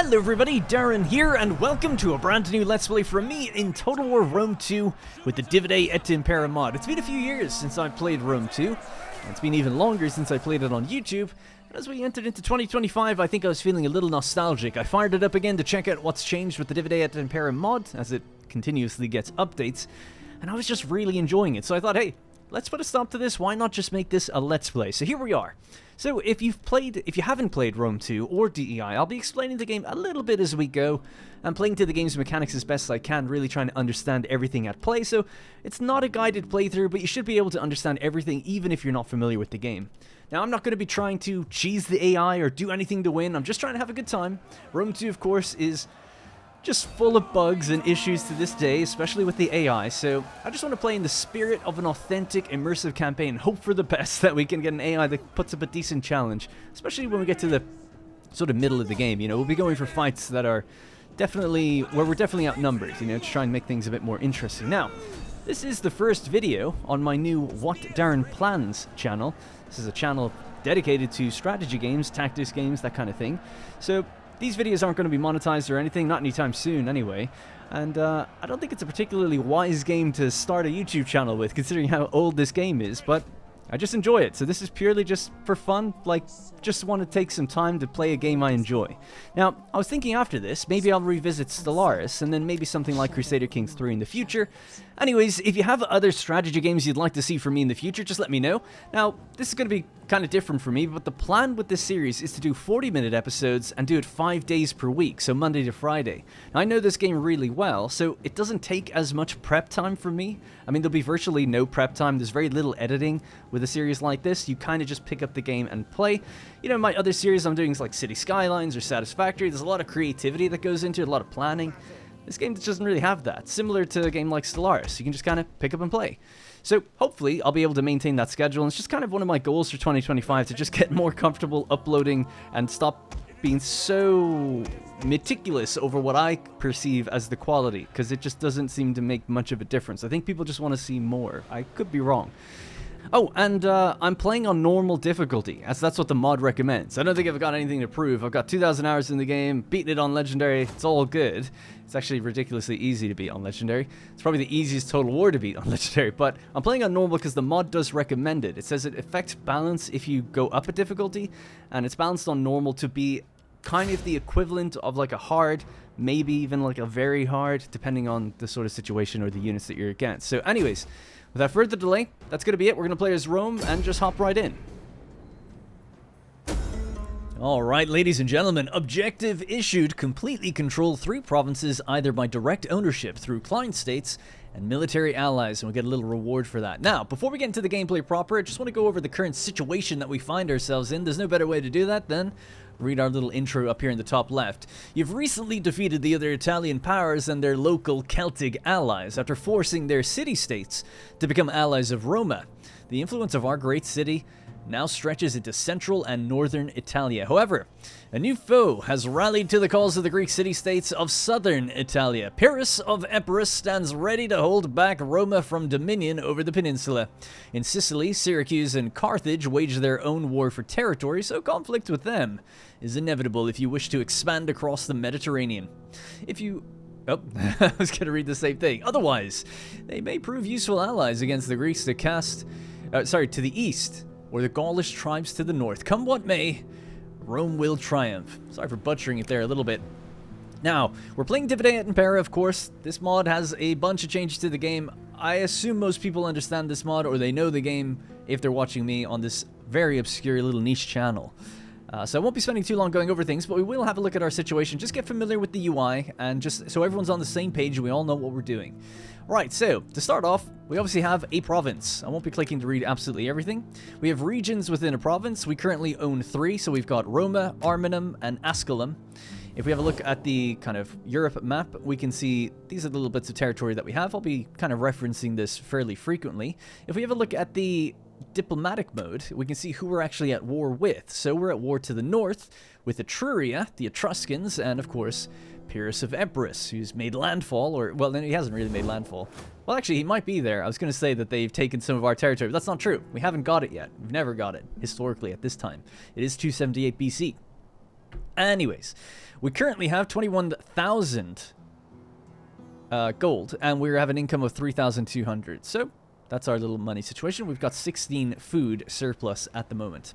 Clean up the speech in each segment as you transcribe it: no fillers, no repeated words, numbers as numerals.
Hello everybody, Darren here, and welcome to a brand new Let's Play from me in Total War Rome 2 with the DeI+all Impera mod. It's been a few years since I played Rome 2, and it's been even longer since I played it on YouTube. And as we entered into 2025, I think I was feeling a little nostalgic. I fired it up again to check out what's changed with the DeI+all Impera mod, as it continuously gets updates, and I was just really enjoying it. So I thought, hey, let's put a stop to this. Why not just make this a Let's Play? So here we are. So if you haven't played Rome 2 or DEI, I'll be explaining the game a little bit as we go. I'm playing to the game's mechanics as best as I can, really trying to understand everything at play. So it's not a guided playthrough, but you should be able to understand everything even if you're not familiar with the game. Now, I'm not going to be trying to cheese the AI or do anything to win. I'm just trying to have a good time. Rome 2, of course, is just full of bugs and issues to this day, especially with the AI, so I just want to play in the spirit of an authentic, immersive campaign, hope for the best that we can get an AI that puts up a decent challenge, especially when we get to the sort of middle of the game. You know, we'll be going for fights that are definitely, where we're definitely outnumbered, you know, to try and make things a bit more interesting. Now, this is the first video on my new What Darren Plans channel. This is a channel dedicated to strategy games, tactics games, that kind of thing. So these videos aren't going to be monetized or anything, not anytime soon anyway, and I don't think it's a particularly wise game to start a YouTube channel with, considering how old this game is, but I just enjoy it. So this is purely just for fun, like, just want to take some time to play a game I enjoy. Now, I was thinking after this, maybe I'll revisit Stellaris, and then maybe something like Crusader Kings 3 in the future. Anyways, if you have other strategy games you'd like to see from me in the future, just let me know. Now, this is going to be kind of different for me, but the plan with this series is to do 40-minute episodes and do it 5 days per week, so Monday to Friday. Now, I know this game really well, so it doesn't take as much prep time from me. I mean, there'll be virtually no prep time. There's very little editing with a series like this. You kind of just pick up the game and play. You know, my other series I'm doing is like City Skylines or Satisfactory. There's a lot of creativity that goes into it, a lot of planning. This game doesn't really have that. Similar to a game like Stellaris, you can just kind of pick up and play. So hopefully I'll be able to maintain that schedule, and it's just kind of one of my goals for 2025 to just get more comfortable uploading and stop being so meticulous over what I perceive as the quality, because it just doesn't seem to make much of a difference. I think people just want to see more. I could be wrong. Oh, and I'm playing on normal difficulty, as that's what the mod recommends. I don't think I've got anything to prove. I've got 2,000 hours in the game, beaten it on Legendary, it's all good. It's actually ridiculously easy to beat on Legendary. It's probably the easiest Total War to beat on Legendary, but I'm playing on normal because the mod does recommend it. It says it affects balance if you go up a difficulty, and it's balanced on normal to be kind of the equivalent of like a hard, maybe even like a very hard, depending on the sort of situation or the units that you're against. So anyways, without further delay, that's going to be it. We're going to play as Rome and just hop right in. Alright, ladies and gentlemen, objective issued: completely control 3 provinces either by direct ownership through client states and military allies, and we'll get a little reward for that. Now, before we get into the gameplay proper, I just want to go over the current situation that we find ourselves in. There's no better way to do that than read our little intro up here in the top left. You've recently defeated the other Italian powers and their local Celtic allies after forcing their city-states to become allies of Roma. The influence of our great city now stretches into central and northern Italia. However, a new foe has rallied to the calls of the Greek city-states of southern Italia. Pyrrhus of Epirus stands ready to hold back Roma from dominion over the peninsula. In Sicily, Syracuse and Carthage wage their own war for territory, so conflict with them is inevitable if you wish to expand across the Mediterranean. Oh, I was going to read the same thing. Otherwise, they may prove useful allies against the Greeks to the east, or the Gaulish tribes to the north. Come what may, Rome will triumph. Sorry for butchering it there a little bit. Now, we're playing DeI+all Impera, of course. This mod has a bunch of changes to the game. I assume most people understand this mod, or they know the game if they're watching me on this very obscure little niche channel. So I won't be spending too long going over things, but we will have a look at our situation, just get familiar with the UI, and just so everyone's on the same page and we all know what we're doing. Right, so to start off, we obviously have a province. I won't be clicking to read absolutely everything. We have regions within a province. We currently own 3, so we've got Roma, Arminum, and Asculum. If we have a look at the kind of Europe map, we can see these are the little bits of territory that we have. I'll be kind of referencing this fairly frequently. If we have a look at the diplomatic mode, we can see who we're actually at war with. So we're at war to the north with Etruria, the Etruscans, and of course Pyrrhus of Epirus, who's made landfall, or well, then he hasn't really made landfall. Well, actually, he might be there. I was going to say that they've taken some of our territory, but that's not true. We haven't got it yet. We've never got it historically at this time. It is 278 BC. Anyways, we currently have 21,000 gold, and we have an income of 3,200. So that's our little money situation. We've got 16 food surplus at the moment.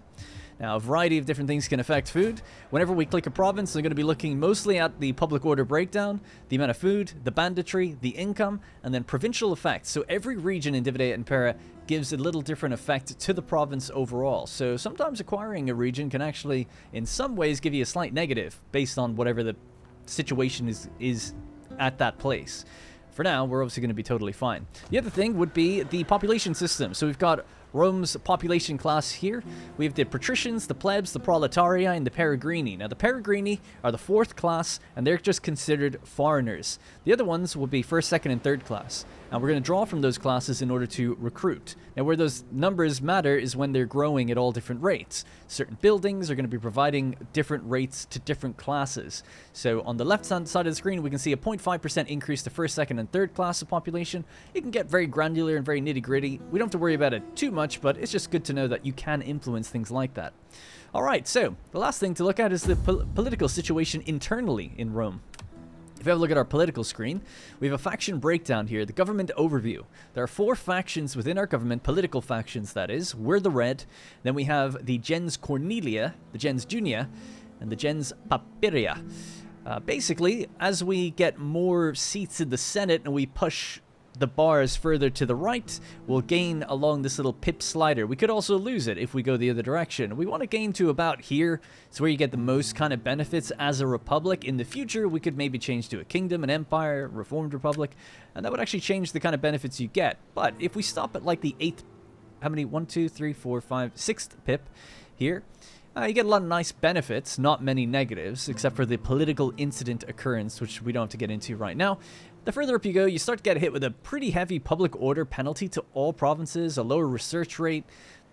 Now, a variety of different things can affect food. Whenever we click a province, they're going to be looking mostly at the public order breakdown, the amount of food, the banditry, the income, and then provincial effects. So every region in Divide et Impera gives a little different effect to the province overall. So sometimes acquiring a region can actually, in some ways, give you a slight negative based on whatever the situation is at that place. For now, we're obviously going to be totally fine. The other thing would be the population system. So we've got Rome's population class here. We have the patricians, the plebs, the proletaria, and the peregrini. Now, the peregrini are the 4th class, and they're just considered foreigners. The other ones will be 1st, 2nd, and 3rd class. And we're going to draw from those classes in order to recruit. Now, where those numbers matter is when they're growing at all different rates. Certain buildings are going to be providing different rates to different classes. So on the left-hand side of the screen, we can see a 0.5% increase to 1st, 2nd, and 3rd class of population. It can get very granular and very nitty-gritty. We don't have to worry about it too much, but it's just good to know that you can influence things like that. All right, so the last thing to look at is the political situation internally in Rome. If you have a look at our political screen, we have a faction breakdown here, the government overview. There are 4 factions within our government, political factions that is. We're the red. Then we have the gens Cornelia, the gens Junia, and the gens Papiria. Basically, as we get more seats in the Senate and we push the bars further to the right, we'll gain along this little pip slider. We could also lose it if we go the other direction. We want to gain to about here. It's where you get the most kind of benefits as a republic. In the future, we could maybe change to a kingdom, an empire, reformed republic, and that would actually change the kind of benefits you get. But if we stop at like the 8th, how many? 1, 2, 3, 4, 5, 6th pip here, you get a lot of nice benefits, not many negatives, except for the political incident occurrence, which we don't have to get into right now. The further up you go, you start to get hit with a pretty heavy public order penalty to all provinces, a lower research rate,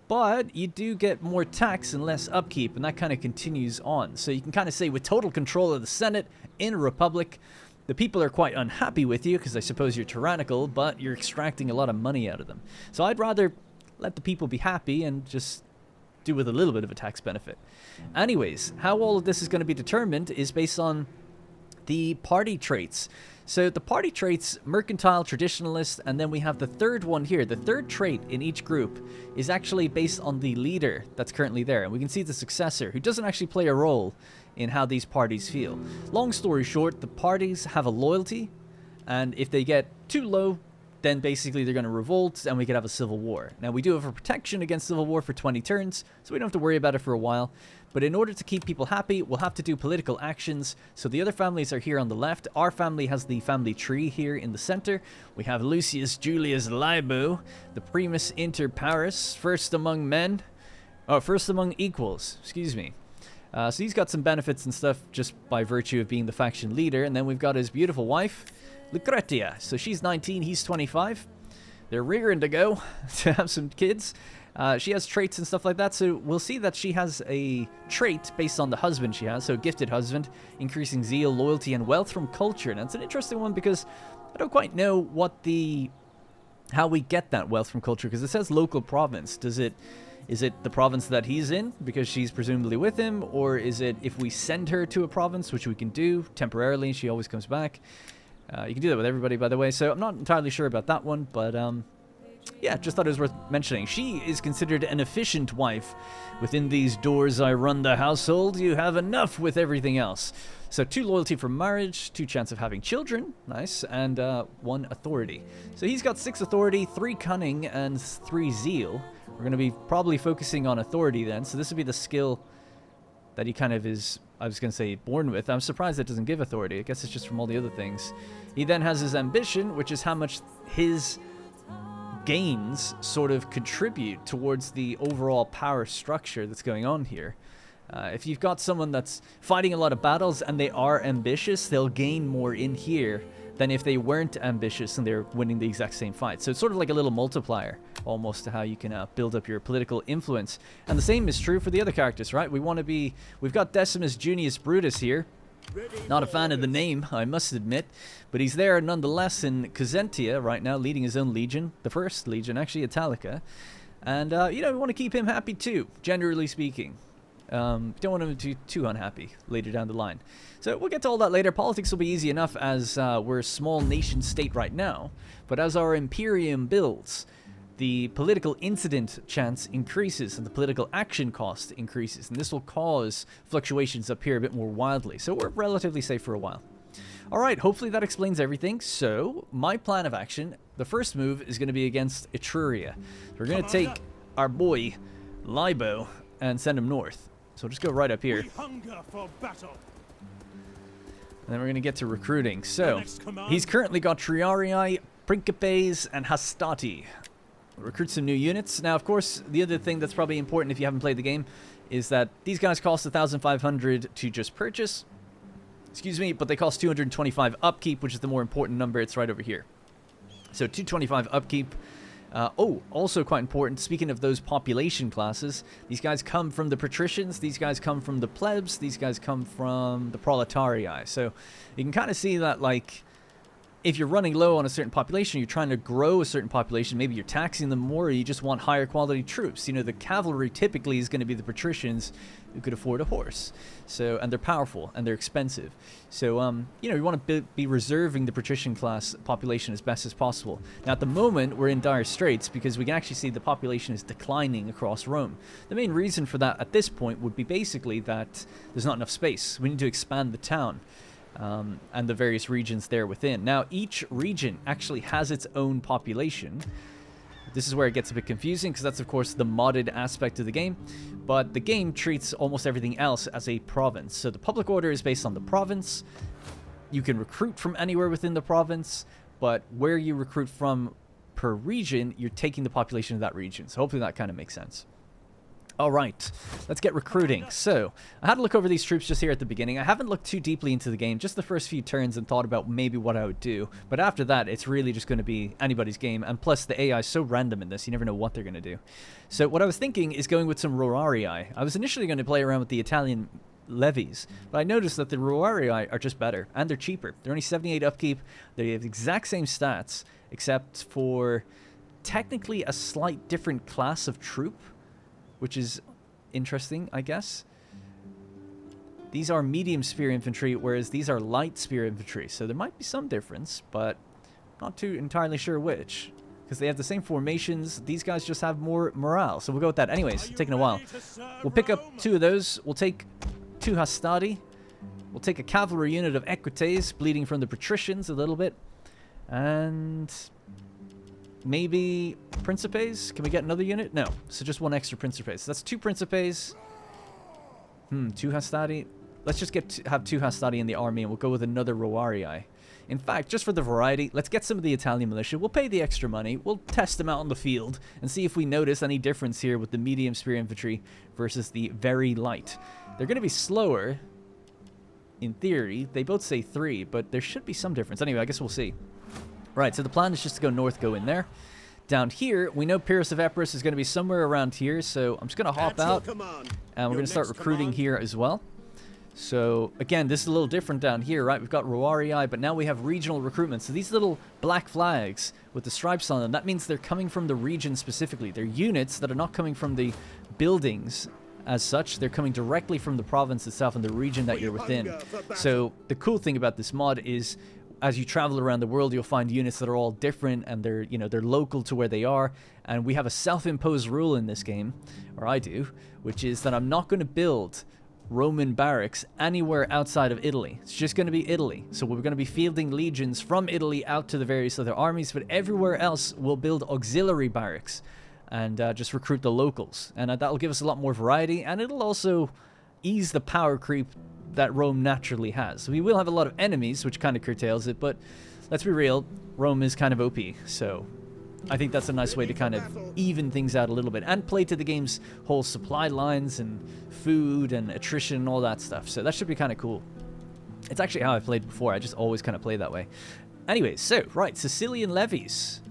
but you do get more tax and less upkeep, and that kind of continues on. So you can kind of say with total control of the Senate in a republic, the people are quite unhappy with you because I suppose you're tyrannical, but you're extracting a lot of money out of them. So I'd rather let the people be happy and just do with a little bit of a tax benefit. Anyways, how all of this is going to be determined is based on the party traits. So the party traits, mercantile, traditionalist, and then we have the third one here. The third trait in each group is actually based on the leader that's currently there. And we can see the successor, who doesn't actually play a role in how these parties feel. Long story short, the parties have a loyalty, and if they get too low, then basically they're going to revolt and we could have a civil war. Now, we do have a protection against civil war for 20 turns, so we don't have to worry about it for a while. But in order to keep people happy, we'll have to do political actions. So the other families are here on the left. Our family has the family tree here in the center. We have Lucius Julius Libo, the primus inter pares, first among equals, excuse me. So he's got some benefits and stuff just by virtue of being the faction leader. And then we've got his beautiful wife, Lucretia. So she's 19, he's 25. They're rearing to go to have some kids. She has traits and stuff like that, so we'll see that she has a trait based on the husband she has. So gifted husband, increasing zeal, loyalty, and wealth from culture. And it's an interesting one because I don't quite know how we get that wealth from culture, because it says local province. Is it the province that he's in because she's presumably with him, or is it if we send her to a province, which we can do temporarily, she always comes back. You can do that with everybody, by the way, so I'm not entirely sure about that one, but yeah, just thought it was worth mentioning. She is considered an efficient wife. Within these doors I run the household. You have enough with everything else. So 2 loyalty for marriage, 2 chance of having children, nice, and 1 authority. So he's got 6 authority, 3 cunning, and 3 zeal. We're going to be probably focusing on authority then, so this would be the skill that he kind of is, I was going to say, born with. I'm surprised that doesn't give authority. I guess it's just from all the other things. He then has his ambition, which is how much his gains sort of contribute towards the overall power structure that's going on here. If you've got someone that's fighting a lot of battles and they are ambitious, they'll gain more in here than if they weren't ambitious and they're winning the exact same fight. So it's sort of like a little multiplier almost to how you can build up your political influence. And the same is true for the other characters, right? We've got Decimus Junius Brutus here. Not a fan of the name, I must admit, but he's there nonetheless in Cosentia right now, leading his own legion, the first legion, actually, Italica. And, you know, we want to keep him happy too, generally speaking. Don't want them to be too unhappy later down the line. So we'll get to all that later. Politics will be easy enough as we're a small nation state right now. But as our Imperium builds, the political incident chance increases and the political action cost increases. And this will cause fluctuations up here a bit more wildly. So we're relatively safe for a while. Alright, hopefully that explains everything. So, my plan of action, the first move is going to be against Etruria. We're going to take our boy, Libo, and send him north. So we'll just go right up here. And then we're going to get to recruiting. So, he's currently got Triarii, Principes, and Hastati. We'll recruit some new units. Now, of course, the other thing that's probably important if you haven't played the game is that these guys cost 1,500 to just purchase. Excuse me, but they cost 225 upkeep, which is the more important number. It's right over here. So 225 upkeep. Also quite important, speaking of those population classes, these guys come from the patricians, these guys come from the plebs, these guys come from the proletarii. So you can kind of see that, like, if you're running low on a certain population, you're trying to grow a certain population, maybe you're taxing them more, or you just want higher quality troops. You know, the cavalry typically is going to be the patricians who could afford a horse. So, and they're powerful, and they're expensive. So, you know, you want to be reserving the patrician class population as best as possible. Now, at the moment, we're in dire straits because we can actually see the population is declining across Rome. The main reason for that at this point would be basically that there's not enough space. We need to expand the town. And the various regions there within. Now, each region actually has its own population. This is where it gets a bit confusing, because that's, of course, the modded aspect of the game. But the game treats almost everything else as a province. So the public order is based on the province. You can recruit from anywhere within the province, but where you recruit from per region, you're taking the population of that region. So hopefully that kind of makes sense. All right, let's get recruiting. So, I had to look over these troops just here at the beginning. I haven't looked too deeply into the game, just the first few turns, and thought about maybe what I would do. But after that, it's really just going to be anybody's game. And plus, the AI is so random in this, you never know what they're going to do. So, what I was thinking is going with some Roarii. I was initially going to play around with the Italian levies, but I noticed that the Roarii are just better, and they're cheaper. They're only 78 upkeep. They have the exact same stats, except for technically a slight different class of troop, which is interesting, I guess. These are medium spear infantry, whereas these are light spear infantry. So there might be some difference, but not too entirely sure which. Because they have the same formations. These guys just have more morale. So we'll go with that. Anyways, taking a while. We'll pick up 2 of those. We'll take 2 Hastati. We'll take a cavalry unit of Equites, bleeding from the patricians a little bit. And maybe Principes? Can we get another unit? No. So just 1 extra Principes. So that's 2 Principes. 2 Hastati. Let's just have 2 Hastati in the army, and we'll go with another Roarii. In fact, just for the variety, let's get some of the Italian militia. We'll pay the extra money. We'll test them out on the field and see if we notice any difference here with the medium spear infantry versus the very light. They're going to be slower, in theory. They both say 3, but there should be some difference. Anyway, I guess we'll see. Right, so the plan is just to go north, go in there. Down here, we know Pyrrhus of Epirus is going to be somewhere around here, so I'm just going to hop out, and we're going to start recruiting here as well. So, again, this is a little different down here, right? We've got Roarii, but now we have regional recruitment. So these little black flags with the stripes on them, that means they're coming from the region specifically. They're units that are not coming from the buildings as such. They're coming directly from the province itself and the region that you're within. So the cool thing about this mod is, as you travel around the world, you'll find units that are all different, and they're, you know, they're local to where they are. And we have a self-imposed rule in this game, or I do, which is that I'm not going to build Roman barracks anywhere outside of Italy. It's just going to be Italy. So we're going to be fielding legions from Italy out to the various other armies, but everywhere else we'll build auxiliary barracks and just recruit the locals. And that'll give us a lot more variety, and it'll also ease the power creep that Rome naturally has. We will have a lot of enemies, which kind of curtails it, but let's be real, Rome is kind of OP, so I think that's a nice way to kind of even things out a little bit and play to the game's whole supply lines and food and attrition and all that stuff. So that should be kind of cool. It's actually how I played before. I just always kind of play that way. Anyways, so, right, Sicilian levies.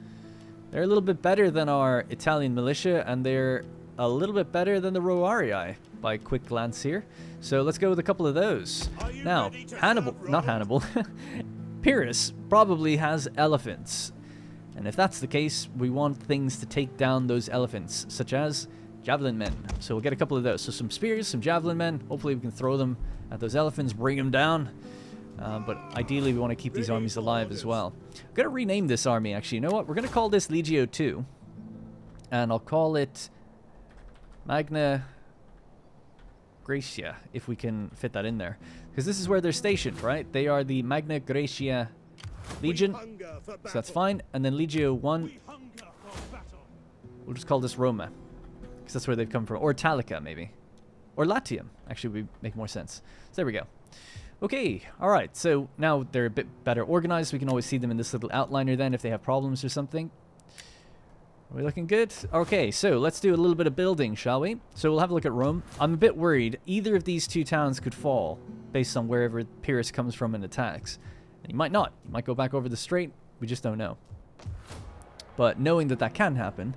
They're a little bit better than our Italian militia, and they're a little bit better than the Roarii by quick glance here. So let's go with a couple of those. Now, Hannibal, Pyrrhus probably has elephants. And if that's the case, we want things to take down those elephants, such as Javelin men. So we'll get a couple of those. So some spears, some javelin men. Hopefully we can throw them at those elephants, bring them down. But ideally we want to keep these armies alive as well. I'm going to rename this army, actually. You know what? We're going to call this Legio 2. And I'll call it Magna Graecia, if we can fit that in there. Because this is where they're stationed, right? They are the Magna Graecia Legion. So that's fine. And then Legio 1, we'll just call this Roma. Because that's where they've come from. Or Italica, maybe. Or Latium, actually, would make more sense. So there we go. Okay, alright. So now they're a bit better organized. We can always see them in this little outliner then if they have problems or something. Are we looking good? Okay, so let's do a little bit of building, shall we? So we'll have a look at Rome. I'm a bit worried. Either of these two towns could fall based on wherever Pyrrhus comes from and attacks. And he might not. He might go back over the strait. We just don't know. But knowing that that can happen,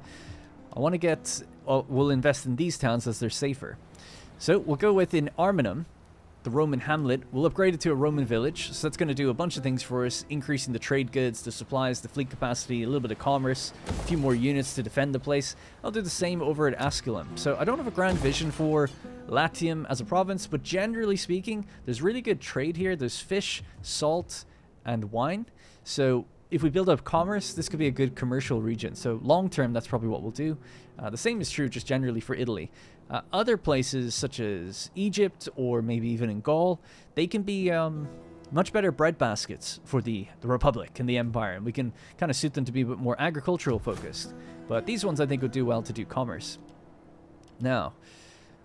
I want to get... we'll invest in these towns as they're safer. So we'll go with in Arminum, the Roman hamlet. We'll upgrade it to a Roman village. So that's going to do a bunch of things for us, increasing the trade goods, the supplies, the fleet capacity, a little bit of commerce, a few more units to defend the place. I'll do the same over at Asculum. So I don't have a grand vision for Latium as a province, but generally speaking, there's really good trade here. There's fish, salt, and wine. So if we build up commerce, this could be a good commercial region. So long term, that's probably what we'll do. The same is true just generally for Italy. Other places such as Egypt or maybe even in Gaul, they can be much better breadbaskets for the Republic and the Empire. And we can kind of suit them to be a bit more agricultural focused. But these ones I think would do well to do commerce. Now,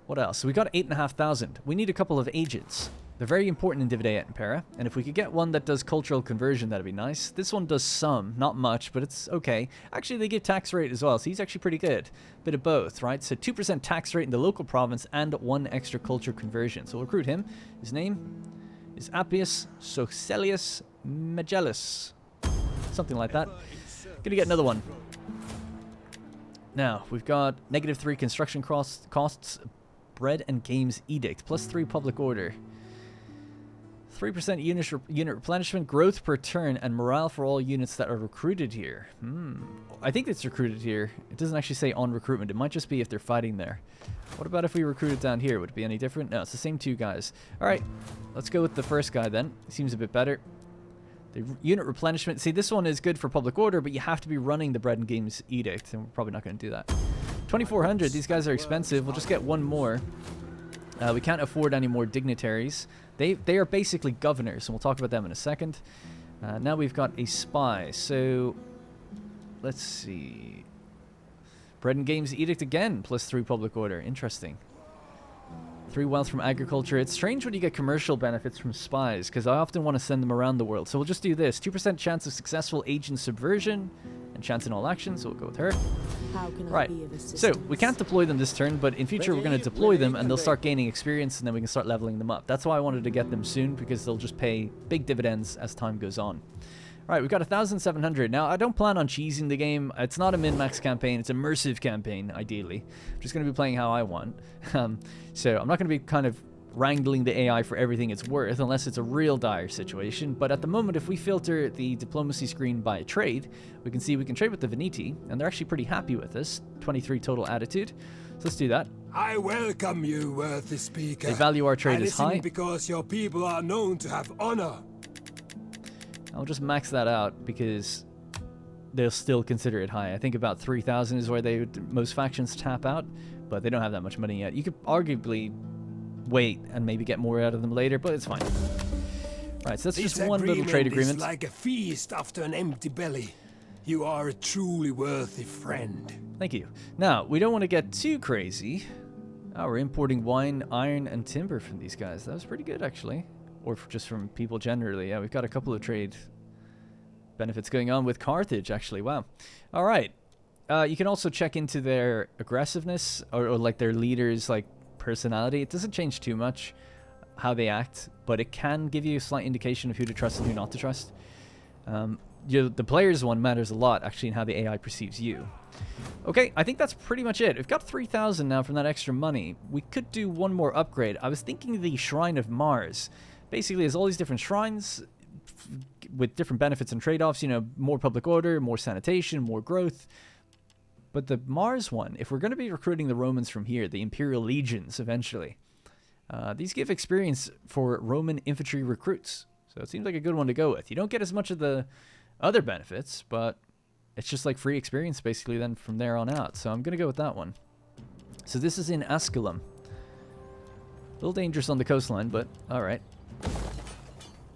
what else? So we got 8,500. We need a couple of agents. They're very important in Divide et Impera, and if we could get one that does cultural conversion, that'd be nice. This one does some, not much, but it's okay. Actually, they give tax rate as well, so he's actually pretty good. Bit of both, right? So 2% tax rate in the local province and 1 extra culture conversion. So we'll recruit him. His name is Appius Socielius Magellus. Something like that. Gonna get another one. Now, we've got -3 construction costs, bread and games edict, +3 public order. 3% unit replenishment, growth per turn, and morale for all units that are recruited here. I think it's recruited here. It doesn't actually say on recruitment. It might just be if they're fighting there. What about if we recruit it down here? Would it be any different? No, it's the same 2 guys. All right, let's go with the first guy then. Seems a bit better. The unit replenishment. See, this one is good for public order, but you have to be running the bread and games edict, and we're probably not going to do that. 2,400. These guys are expensive. We'll just get 1 more. We can't afford any more dignitaries. They are basically governors, and we'll talk about them in a second. Now we've got a spy. So let's see. Bread and games edict again, +3 public order. Interesting. 3 wealth from agriculture. It's strange when you get commercial benefits from spies, because I often want to send them around the world. So we'll just do this. 2% chance of successful agent subversion and chance in all actions, so we'll go with her. How can right. I be of assistance? So we can't deploy them this turn, but in future we're going to deploy them and they'll start gaining experience, and then we can start leveling them up. That's why I wanted to get them soon, because they'll just pay big dividends as time goes on. Alright, we've got 1,700. Now, I don't plan on cheesing the game. It's not a min-max campaign. It's an immersive campaign, ideally. I'm just going to be playing how I want. So I'm not going to be kind of wrangling the AI for everything it's worth, unless it's a real dire situation. But at the moment, if we filter the diplomacy screen by trade, we can see we can trade with the Veneti, and they're actually pretty happy with us. 23 total attitude. So let's do that. I welcome you, worthy speaker. They value our trade as high. Because your people are known to have honor. I'll just max that out because they'll still consider it high. I think about 3,000 is where most factions tap out, but they don't have that much money yet. You could arguably wait and maybe get more out of them later, but it's fine. Right, so that's just one little trade agreement. Is like a feast after an empty belly. You are a truly worthy friend. Thank you. Now, we don't want to get too crazy. Oh, we're importing wine, iron, and timber from these guys. That was pretty good, actually. Or just from people generally. Yeah, we've got a couple of trade benefits going on with Carthage, actually. Wow. All right. You can also check into their aggressiveness or like their leaders' like personality. It doesn't change too much how they act, but it can give you a slight indication of who to trust and who not to trust. The player's one matters a lot, actually, in how the AI perceives you. Okay, I think that's pretty much it. We've got 3,000 now from that extra money. We could do one more upgrade. I was thinking the Shrine of Mars. Basically, there's all these different shrines with different benefits and trade-offs. You know, more public order, more sanitation, more growth. But the Mars one, if we're going to be recruiting the Romans from here, the Imperial Legions eventually, these give experience for Roman infantry recruits. So it seems like a good one to go with. You don't get as much of the other benefits, but it's just like free experience basically then from there on out. So I'm going to go with that one. So this is in Asculum. A little dangerous on the coastline, but alright. And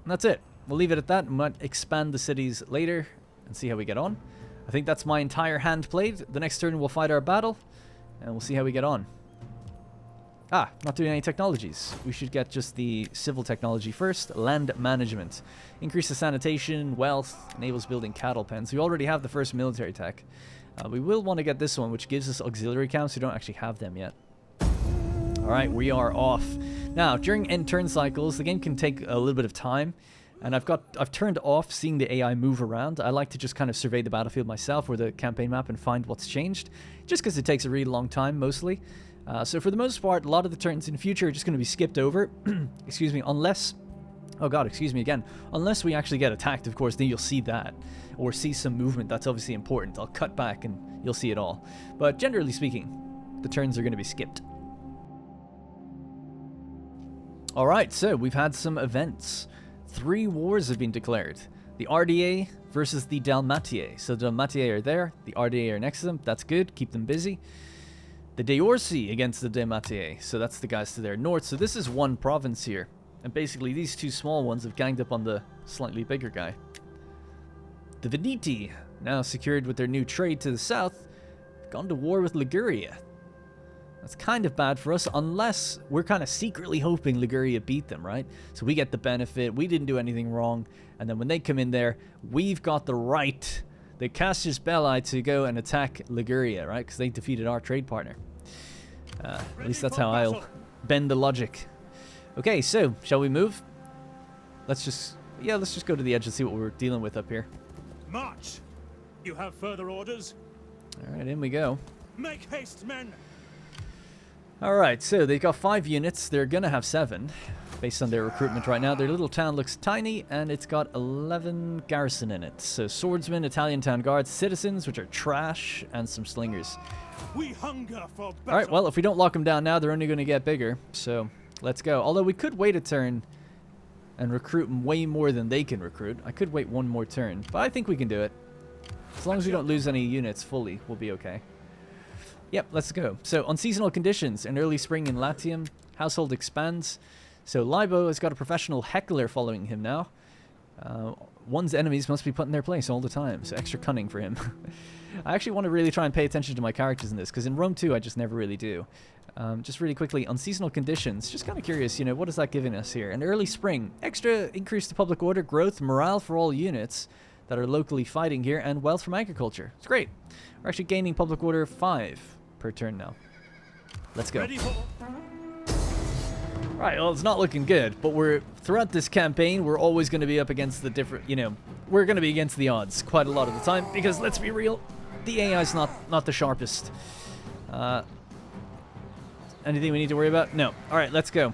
that's it. We'll leave it at that. We might expand the cities later and see how we get on. I think that's my entire hand played. The next turn we'll fight our battle, and we'll see how we get on. Ah, not doing any technologies. We should get just the civil technology first. Land management. Increases sanitation, wealth, enables building cattle pens. We already have the first military tech. We will want to get this one, which gives us auxiliary camps. We don't actually have them yet. Alright, we are off. Now, during end turn cycles, the game can take a little bit of time. And I've turned off seeing the AI move around. I like to just kind of survey the battlefield myself or the campaign map and find what's changed. Just because it takes a really long time, mostly. So for the most part, a lot of the turns in the future are just going to be skipped over. Excuse me, unless... Oh god, excuse me again. Unless we actually get attacked, of course, then you'll see that. Or see some movement, that's obviously important. I'll cut back and you'll see it all. But generally speaking, the turns are going to be skipped. Alright, so we've had some events. 3 wars have been declared. The RDA versus the Dalmatiae. So the Dalmatiae are there, the RDA are next to them. That's good, keep them busy. The Deorsi against the Dalmatiae. So that's the guys to their north. So this is one province here. And basically these 2 small ones have ganged up on the slightly bigger guy. The Veneti, now secured with their new trade to the south, gone to war with Liguria. That's kind of bad for us, unless we're kind of secretly hoping Liguria beat them, right? So we get the benefit, we didn't do anything wrong, and then when they come in there, we've got the right, the casus belli, to go and attack Liguria, right? Because they defeated our trade partner. At least that's how I'll bend the logic. Okay, so, shall we move? Let's just go to the edge and see what we're dealing with up here. March! You have further orders? Alright, in we go. Make haste, men! Alright, so they've got 5 units. They're gonna have 7, based on their recruitment right now. Their little town looks tiny, and it's got 11 garrison in it. So swordsmen, Italian town guards, citizens, which are trash, and some slingers. We hunger for battle. Alright, well, if we don't lock them down now, they're only gonna get bigger. So, let's go. Although we could wait a turn and recruit way more than they can recruit. I could wait one more turn, but I think we can do it. As long as we don't lose any units fully, we'll be okay. Yep, let's go. So, on seasonal conditions, in early spring in Latium, household expands. So, Libo has got a professional heckler following him now. One's enemies must be put in their place all the time, so extra cunning for him. I actually want to really try and pay attention to my characters in this, because in Rome 2 I just never really do. Just really quickly, on seasonal conditions, just kind of curious, you know, what is that giving us here? In early spring, extra increase to public order, growth, morale for all units that are locally fighting here, and wealth from agriculture. It's great. We're actually gaining public order 5 per turn now. Let's go. Right, well, it's not looking good, but throughout this campaign, we're always going to be up against the different, you know, we're going to be against the odds quite a lot of the time, because let's be real, the AI is not the sharpest. Anything we need to worry about? No. Alright, let's go.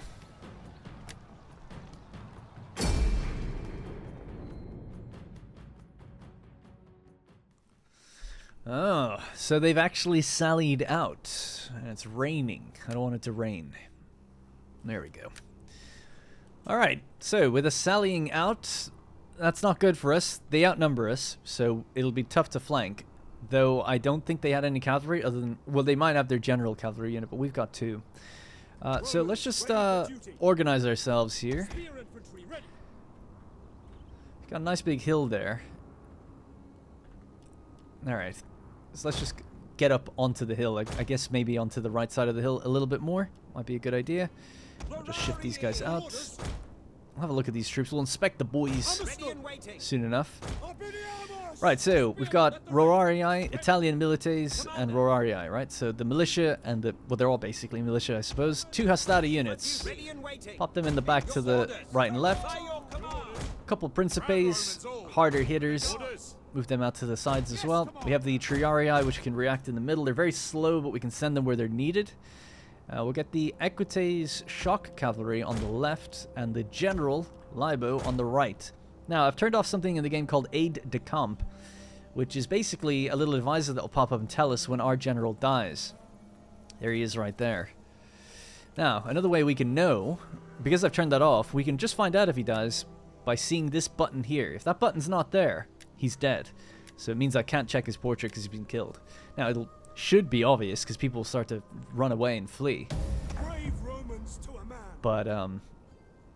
Oh, so they've actually sallied out. And it's raining. I don't want it to rain. There we go. Alright, so with a sallying out, that's not good for us. They outnumber us, so it'll be tough to flank. Though I don't think they had any cavalry other than... Well, they might have their general cavalry unit, but we've got 2. So let's just organize ourselves here. Got a nice big hill there. Alright. So let's just get up onto the hill. I guess maybe onto the right side of the hill a little bit more. Might be a good idea. I'll just shift these guys out. We'll have a look at these troops. We'll inspect the boys soon enough. Right, so we've got Rorarii, Italian Milites, and Rorarii, right? So the militia and the... Well, they're all basically militia, I suppose. 2 Hastata units. Pop them in the back to the right and left. A couple Principes, harder hitters. Move them out to the sides as well. We have the Triarii, which can react in the middle. They're very slow, but we can send them where they're needed. We'll get the Equites Shock Cavalry on the left, and the General, Libo, on the right. Now, I've turned off something in the game called Aide de Camp, which is basically a little advisor that will pop up and tell us when our general dies. There he is right there. Now, another way we can know, because I've turned that off, we can just find out if he dies by seeing this button here. If that button's not there, he's dead. So it means I can't check his portrait because he's been killed. Now, it should be obvious because people will start to run away and flee. Brave Romans to a man. But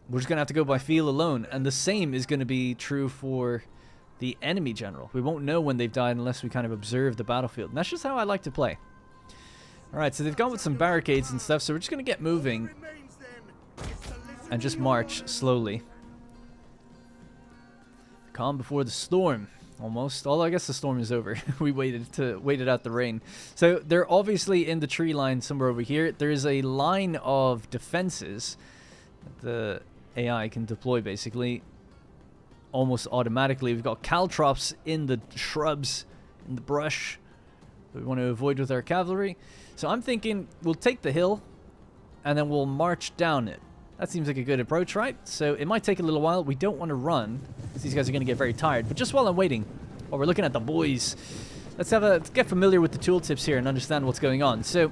we're just going to have to go by feel alone. And the same is going to be true for the enemy general. We won't know when they've died unless we kind of observe the battlefield. And that's just how I like to play. Alright, so they've gone with some barricades and stuff, so we're just going to get moving and just march slowly. Calm before the storm, almost. Although I guess the storm is over. We waited out the rain. So they're obviously in the tree line somewhere over here. There is a line of defenses that the AI can deploy basically almost automatically. We've got caltrops in the shrubs, in the brush that we want to avoid with our cavalry. So I'm thinking we'll take the hill and then we'll march down it. That seems like a good approach, right? So it might take a little while. We don't want to run because these guys are going to get very tired. But just while I'm waiting, while we're looking at the boys, let's get familiar with the tooltips here and understand what's going on. So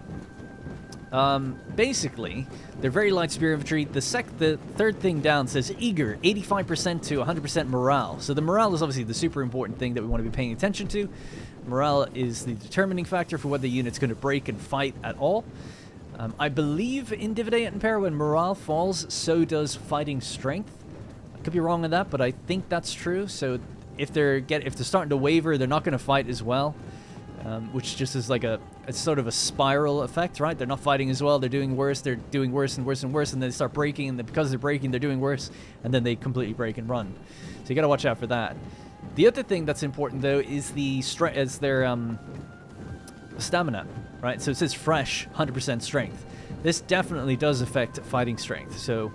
basically, they're very light spear infantry. The third thing down says eager, 85% to 100% morale. So the morale is obviously the super important thing that we want to be paying attention to. Morale is the determining factor for whether the unit's going to break and fight at all. I believe in D.E.I. and Impera, when morale falls, so does fighting strength. I could be wrong on that, but I think that's true. So if they're starting to waver, they're not going to fight as well, which just is like it's sort of a spiral effect, right? They're not fighting as well. They're doing worse. They're doing worse and worse and worse, and then they start breaking, and then because they're breaking, they're doing worse, and then they completely break and run. So you got to watch out for that. The other thing that's important though is their stamina, right? So it says fresh, 100% strength. This definitely does affect fighting strength. So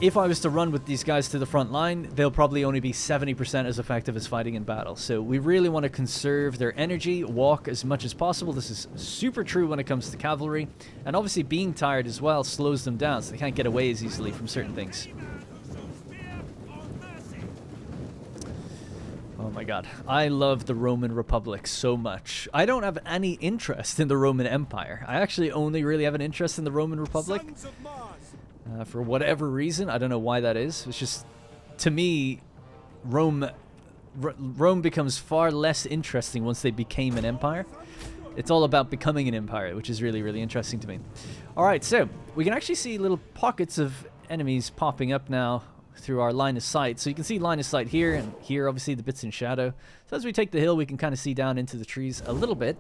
if I was to run with these guys to the front line, they'll probably only be 70% as effective as fighting in battle. So we really want to conserve their energy, walk as much as possible. This is super true when it comes to cavalry. And obviously being tired as well slows them down, so they can't get away as easily from certain things. Oh my god, I love the Roman Republic so much. I don't have any interest in the Roman Empire. I actually only really have an interest in the Roman Republic. For whatever reason, I don't know why that is. It's just, to me, Rome becomes far less interesting once they became an empire. It's all about becoming an empire, which is really, really interesting to me. Alright, so we can actually see little pockets of enemies popping up now through our line of sight. So you can see line of sight here and here, obviously the bits in shadow. So as we take the hill, we can kind of see down into the trees a little bit.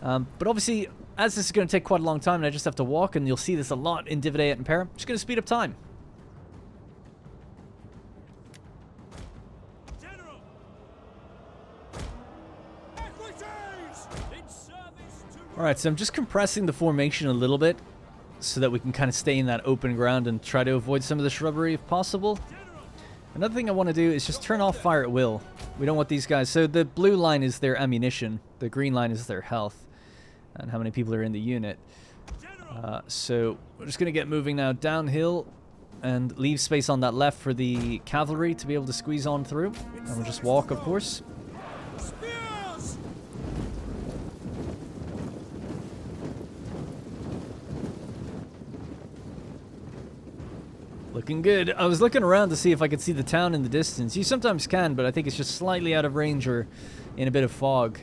But obviously, as this is going to take quite a long time and I just have to walk, and you'll see this a lot in D.E.I. and Impera, I'm just going to speed up time. General! Alright, so I'm just compressing the formation a little bit so that we can kind of stay in that open ground and try to avoid some of the shrubbery if possible. Another thing I want to do is just turn off fire at will. We don't want these guys. So the blue line is their ammunition. The green line is their health and how many people are in the unit. So we're just going to get moving now downhill and leave space on that left for the cavalry to be able to squeeze on through. And we'll just walk, of course. Looking good. I was looking around to see if I could see the town in the distance. You sometimes can, but I think it's just slightly out of range or in a bit of fog.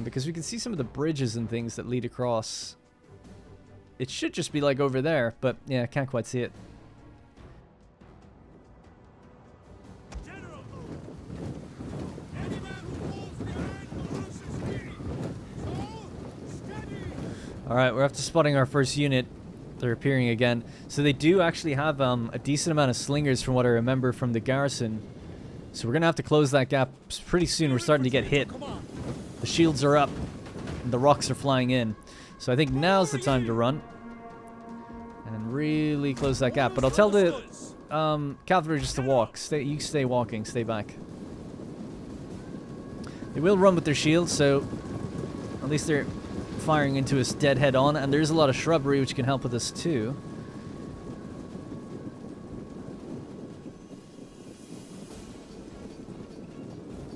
Because we can see some of the bridges and things that lead across. It should just be like over there, but yeah, I can't quite see it. Alright, we're after spotting our first unit. They're appearing again. So they do actually have a decent amount of slingers from what I remember from the garrison. So we're going to have to close that gap pretty soon. We're starting to get hit. The shields are up and the rocks are flying in. So I think now's the time to run and really close that gap. But I'll tell the cavalry just to walk. You stay walking. Stay back. They will run with their shields, so at least they're firing into us dead head on, and there's a lot of shrubbery which can help with this too.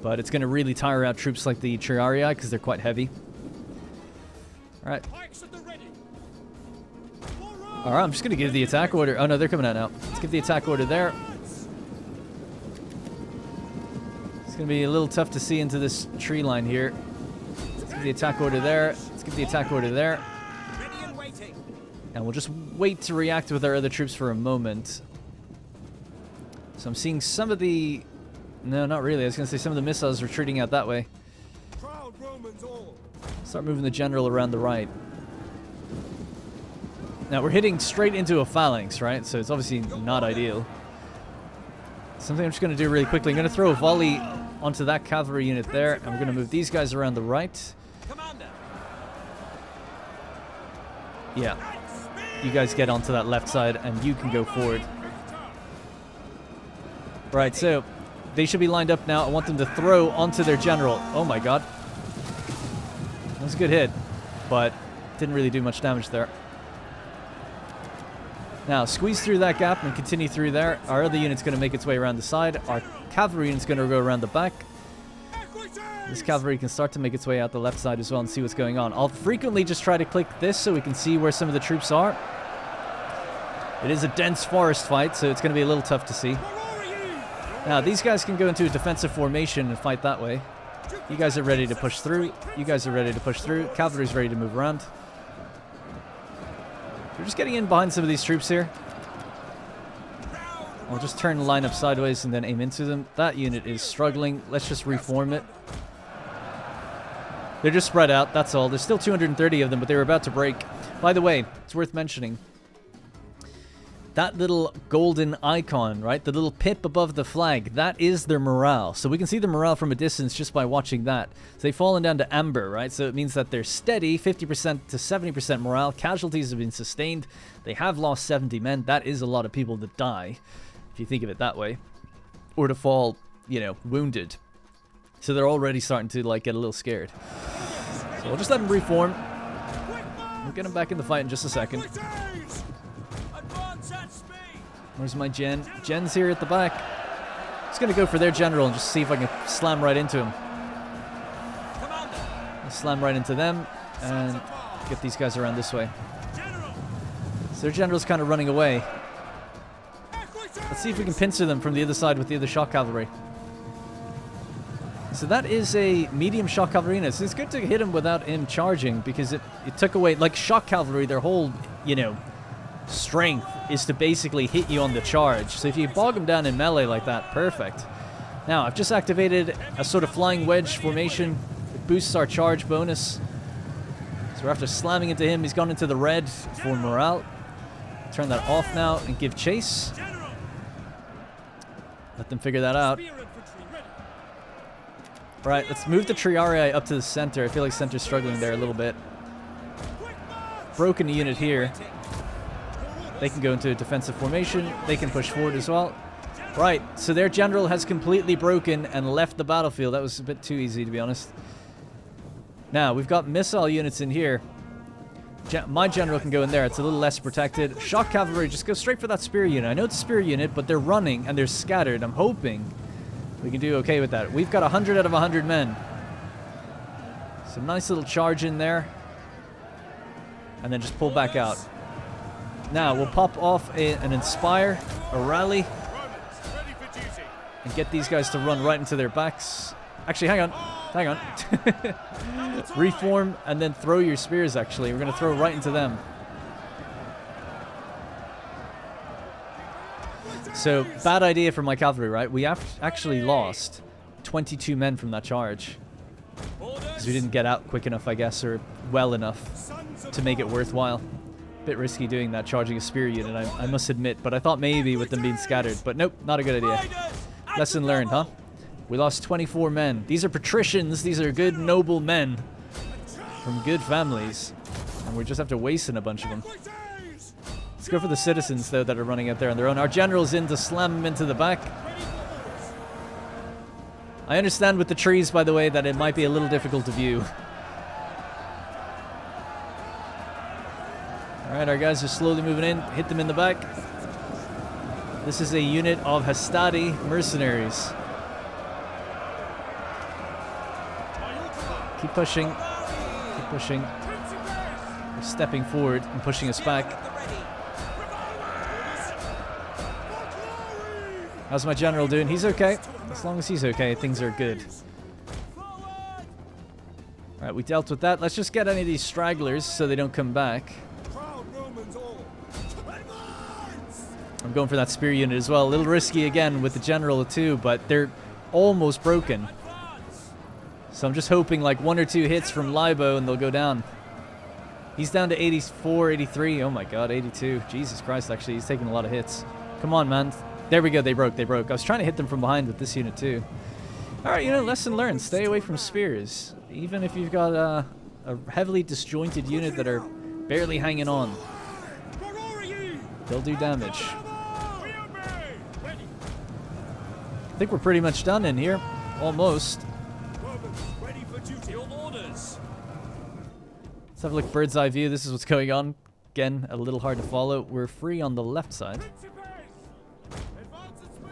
But it's going to really tire out troops like the Triarii because they're quite heavy. Alright. Alright, I'm just going to give the attack order. Oh no, they're coming out now. Let's give the attack order there. It's going to be a little tough to see into this tree line here. Let's give the attack order there. Let's give the attack order there. And we'll just wait to react with our other troops for a moment. So I'm seeing some of the... No, not really. I was going to say some of the missiles retreating out that way. Start moving the general around the right. Now, we're hitting straight into a phalanx, right? So it's obviously not ideal. Something I'm just going to do really quickly. I'm going to throw a volley onto that cavalry unit there. And we're going to move these guys around the right. Yeah. You guys get onto that left side and you can go forward. Right, so... They should be lined up now. I want them to throw onto their general. Oh my god. That was a good hit, but didn't really do much damage there. Now, squeeze through that gap and continue through there. Our other unit's going to make its way around the side. Our cavalry unit's going to go around the back. This cavalry can start to make its way out the left side as well and see what's going on. I'll frequently just try to click this so we can see where some of the troops are. It is a dense forest fight, so it's going to be a little tough to see. Now, these guys can go into a defensive formation and fight that way. You guys are ready to push through. You guys are ready to push through. Cavalry's ready to move around. We're just getting in behind some of these troops here. I'll just turn the line up sideways and then aim into them. That unit is struggling. Let's just reform it. They're just spread out, that's all. There's still 230 of them, but they were about to break. By the way, it's worth mentioning. That little golden icon, right? The little pip above the flag, that is their morale. So we can see the morale from a distance just by watching that. So they've fallen down to amber, right? So it means that they're steady, 50% to 70% morale. Casualties have been sustained. They have lost 70 men. That is a lot of people to die, if you think of it that way. Or to fall, you know, wounded. So they're already starting to, like, get a little scared. So we'll just let them reform. We'll get them back in the fight in just a second. Where's my gen? Gen's here at the back. Just going to go for their general and just see if I can slam right into him. I'll slam right into them and get these guys around this way. So their general's kind of running away. Let's see if we can pincer them from the other side with the other shock cavalry. So that is a medium shock cavalry. So it's good to hit him without him charging because it took away, like shock cavalry, their whole, you know, strength is to basically hit you on the charge. So if you bog them down in melee like that, perfect. Now, I've just activated a sort of flying wedge formation. It boosts our charge bonus. So after slamming into him, he's gone into the red for morale. Turn that off now and give chase. Let them figure that out. Right, let's move the Triarii up to the center. I feel like center's struggling there a little bit. Broken unit here. They can go into a defensive formation. They can push forward as well. Right, so their general has completely broken and left the battlefield. That was a bit too easy, to be honest. Now, we've got missile units in here. My general can go in there. It's a little less protected. Shock cavalry, just go straight for that spear unit. I know it's a spear unit, but they're running and they're scattered. I'm hoping we can do okay with that. We've got 100 out of 100 men. Some nice little charge in there. And then just pull back out. Now, we'll pop off an Inspire, a Rally, and get these guys to run right into their backs. Actually, hang on. Hang on. Reform, and then throw your spears, actually. We're going to throw right into them. So, bad idea for my cavalry, right? We actually lost 22 men from that charge. Because we didn't get out quick enough, I guess, or well enough to make it worthwhile. Bit risky doing that, charging a spear unit, I must admit. But I thought maybe with them being scattered. But nope, not a good idea. Lesson learned, huh? We lost 24 men. These are patricians. These are good, noble men from good families. And we just have to waste a bunch of them. Let's go for the citizens, though, that are running out there on their own. Our general's in to slam them into the back. I understand with the trees, by the way, that it might be a little difficult to view. Alright, our guys are slowly moving in. Hit them in the back. This is a unit of Hastati mercenaries. Keep pushing. Keep pushing. They're stepping forward and pushing us back. How's my general doing? He's okay. As long as he's okay, things are good. Alright, we dealt with that. Let's just get any of these stragglers so they don't come back. I'm going for that spear unit as well. A little risky again with the general too, but they're almost broken. So I'm just hoping like 1 or 2 hits from Libo and they'll go down. He's down to 84, 83. Oh my god, 82. Jesus Christ, actually, he's taking a lot of hits. Come on, man. There we go, they broke. I was trying to hit them from behind with this unit too. Alright, you know, lesson learned. Stay away from spears. Even if you've got a heavily disjointed unit that are barely hanging on. They'll do damage. I think we're pretty much done in here. Almost. Let's have a look, bird's eye view. This is what's going on. Again, a little hard to follow. We're free on the left side.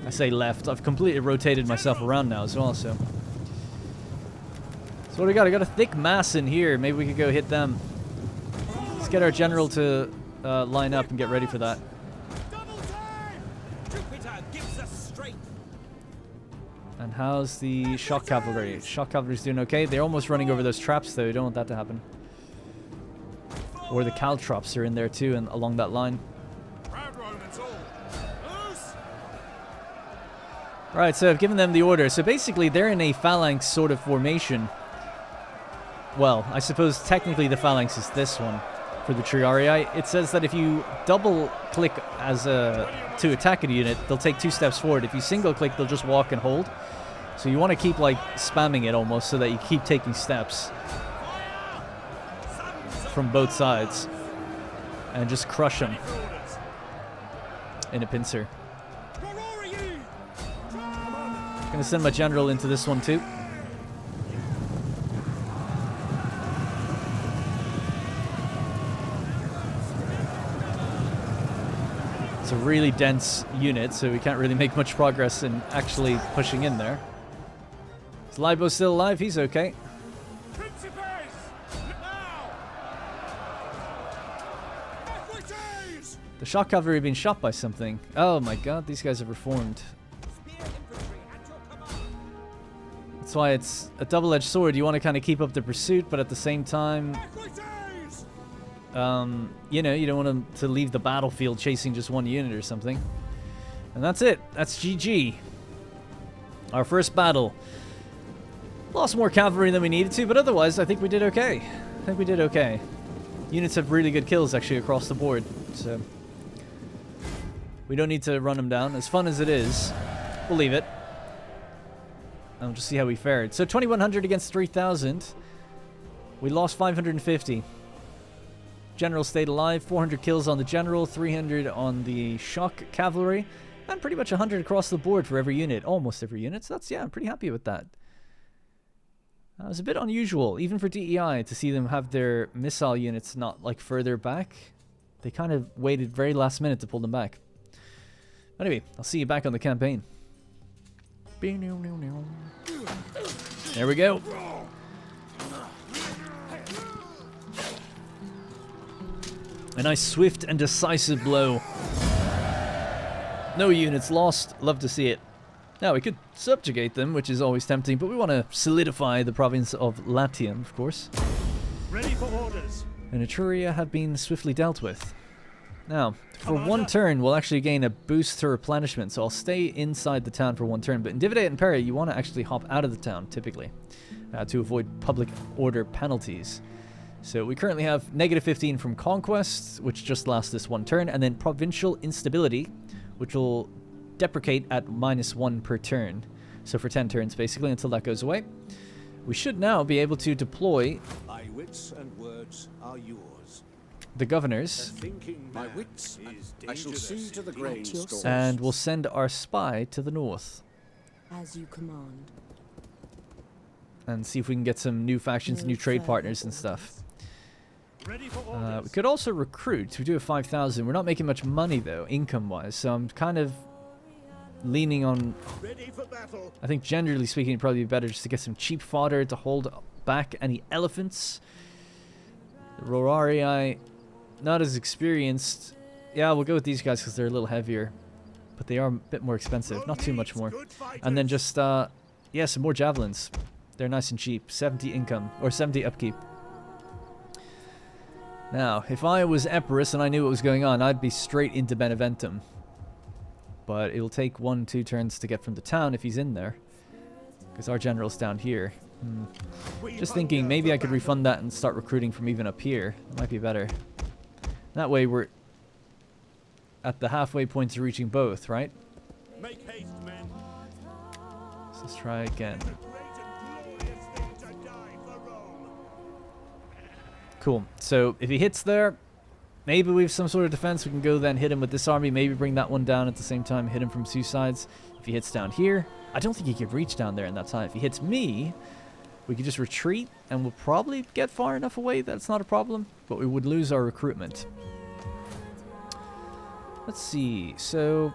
I say left. I've completely rotated myself around now as well, so. So what do we got? I got a thick mass in here. Maybe we could go hit them. Let's get our general to line up and get ready for that. And how's the shock cavalry? Shock cavalry's doing okay. They're almost running over those traps, though. We don't want that to happen. Or the caltrops are in there, too, and along that line. Right, so I've given them the order. So basically, they're in a phalanx sort of formation. Well, I suppose technically the phalanx is this one for the Triarii. It says that if you double-click as to attack a unit, they'll take 2 steps forward. If you single-click, they'll just walk and hold. So you want to keep, like, spamming it almost so that you keep taking steps from both sides and just crush them in a pincer. I'm going to send my general into this one too. It's a really dense unit, so we can't really make much progress in actually pushing in there. Is Libo still alive? He's okay. The shock cavalry have been shot by something. Oh my god, these guys have reformed. That's why it's a double-edged sword. You want to kind of keep up the pursuit, but at the same time, you know, you don't want them to leave the battlefield chasing just one unit or something. And that's it. That's GG. Our first battle. Lost more cavalry than we needed to, but otherwise, I think we did okay. I think we did okay. Units have really good kills, actually, across the board. So we don't need to run them down. As fun as it is, we'll leave it. And we'll just see how we fared. So 2,100 against 3,000. We lost 550. General stayed alive. 400 kills on the general, 300 on the shock cavalry, and pretty much 100 across the board for every unit. Almost every unit. So that's, yeah, I'm pretty happy with that. It was a bit unusual, even for DEI, to see them have their missile units not, like, further back. They kind of waited very last minute to pull them back. Anyway, I'll see you back on the campaign. There we go. A nice swift and decisive blow. No units lost. Love to see it. Now, we could subjugate them, which is always tempting, but we want to solidify the province of Latium, of course. Ready for orders. And Etruria have been swiftly dealt with. Now, for one turn, we'll actually gain a boost to replenishment, so I'll stay inside the town for one turn. But in Dividate and Impera, you want to actually hop out of the town, typically, to avoid public order penalties. So we currently have -15 from Conquest, which just lasts this one turn, and then Provincial Instability, which will deprecate at -1 per turn. So for 10 turns, basically, until that goes away. We should now be able to deploy My wits and words are yours. the governors, My wits, I shall see to the grain stores. and we'll send our spy to the north As you command. and see if we can get some new factions, new trade partners and stuff. Ready for orders. We could also recruit. We do have 5,000. We're not making much money, though, income-wise, so I'm kind of leaning on... Ready for battle. I think, generally speaking, it'd probably be better just to get some cheap fodder to hold back any elephants. The Rorarii, not as experienced. Yeah, we'll go with these guys because they're a little heavier. But they are a bit more expensive. Not too much more. And then just, yeah, some more javelins. They're nice and cheap. 70 income. Or 70 upkeep. Now, if I was Epirus and I knew what was going on, I'd be straight into Beneventum. But it'll take 1-2 turns to get from the town if he's in there. Because our general's down here. Just thinking, maybe I could refund that and start recruiting from even up here. It might be better. That way we're at the halfway point to reaching both, right? Make haste, men. So let's try again. Cool. So if he hits there, maybe we have some sort of defense. We can go then hit him with this army. Maybe bring that one down at the same time. Hit him from two sides. If he hits down here, I don't think he could reach down there in that time. If he hits me, we could just retreat and we'll probably get far enough away that it's not a problem. But we would lose our recruitment. Let's see. So,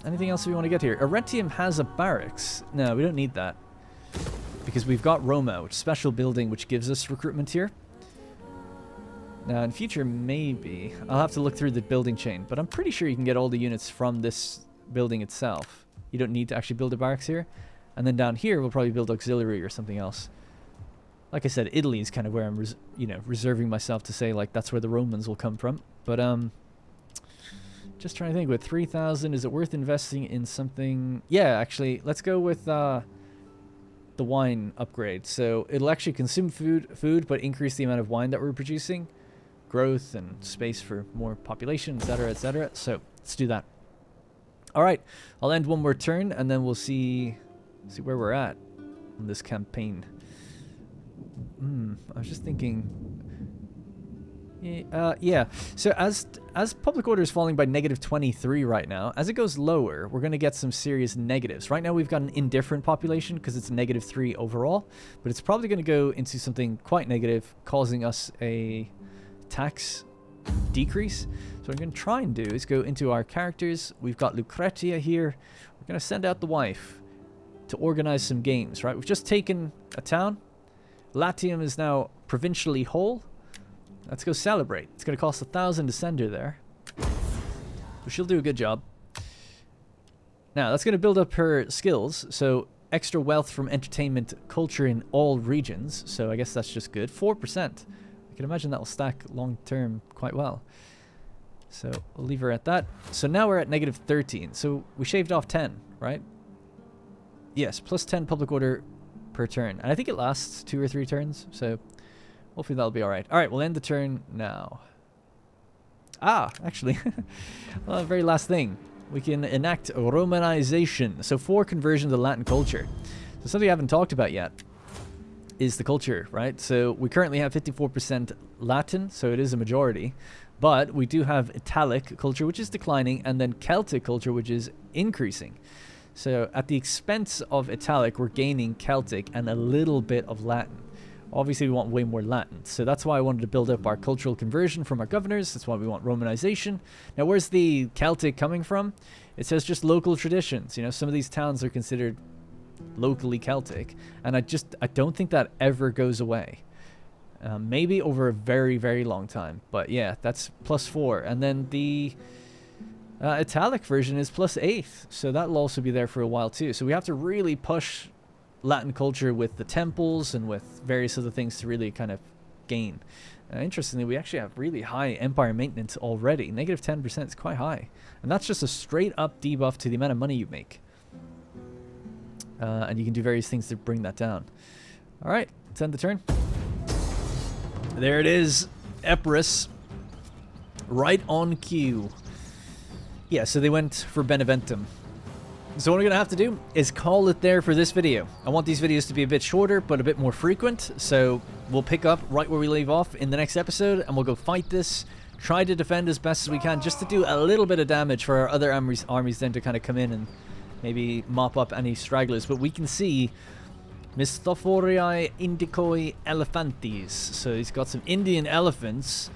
anything else we want to get here? Arretium has a barracks. No, we don't need that. Because we've got Roma, which is a special building which gives us recruitment here. Now, in future, maybe. I'll have to look through the building chain. But I'm pretty sure you can get all the units from this building itself. You don't need to actually build a barracks here. And then down here, we'll probably build auxiliary or something else. Like I said, Italy is kind of where I'm, reserving myself to say, like, that's where the Romans will come from. But, just trying to think, with 3,000, is it worth investing in something? Yeah, actually, let's go with the wine upgrade. So it'll actually consume food, but increase the amount of wine that we're producing. Growth and space for more population, etc., etc. So let's do that. All right, I'll end one more turn, and then we'll see where we're at on this campaign. I was just thinking. Yeah. So as public order is falling by -23 right now, as it goes lower, we're going to get some serious negatives. Right now we've got an indifferent population because it's -3 overall, but it's probably going to go into something quite negative, causing us a tax decrease. So what I'm going to try and do is go into our characters. We've got Lucretia here. We're going to send out the wife to organize some games, right? We've just taken a town. Latium is now provincially whole. Let's go celebrate. It's going to cost 1,000 to send her there. But she'll do a good job. Now, that's going to build up her skills. So, extra wealth from entertainment culture in all regions. So, I guess that's just good. 4%. I can imagine that will stack long term quite well. So, we'll leave her at that. So, now we're at -13. So, we shaved off 10, right? Yes, plus 10 public order per turn. And I think it lasts 2 or 3 turns. So, hopefully that'll be alright. Alright, we'll end the turn now. Actually, well, very last thing. We can enact Romanization. So 4 conversion to Latin culture. So something I haven't talked about yet is the culture, right? So we currently have 54% Latin, so it is a majority. But we do have Italic culture, which is declining, and then Celtic culture, which is increasing. So at the expense of Italic, we're gaining Celtic and a little bit of Latin. Obviously, we want way more Latin. So that's why I wanted to build up our cultural conversion from our governors. That's why we want Romanization. Now, where's the Celtic coming from? It says just local traditions. Some of these towns are considered locally Celtic. And I don't think that ever goes away. Maybe over a very, very long time. But yeah, that's +4. And then the Italic version is +8. So that'll also be there for a while too. So we have to really push Latin culture with the temples and with various other things to really kind of gain. Interestingly, we actually have really high empire maintenance already. -10% is quite high. And that's just a straight up debuff to the amount of money you make. And you can do various things to bring that down. Alright, let's end the turn. There it is. Epirus. Right on cue. Yeah, so they went for Beneventum. So what we're going to have to do is call it there for this video. I want these videos to be a bit shorter, but a bit more frequent. So we'll pick up right where we leave off in the next episode, and we'll go fight this, try to defend as best as we can, just to do a little bit of damage for our other armies then to kind of come in and maybe mop up any stragglers. But we can see Mistophorii Indicoi Elephantes. So he's got some Indian elephants,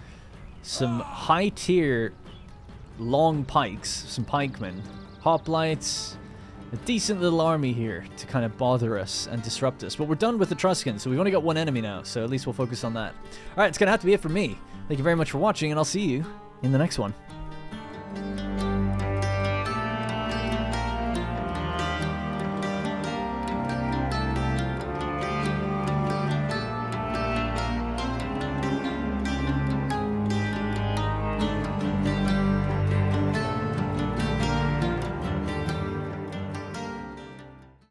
some high-tier long pikes, some pikemen, hoplites, a decent little army here to kind of bother us and disrupt us. But we're done with Etruscans, so we've only got one enemy now, so at least we'll focus on that. Alright, it's going to have to be it for me. Thank you very much for watching, and I'll see you in the next one.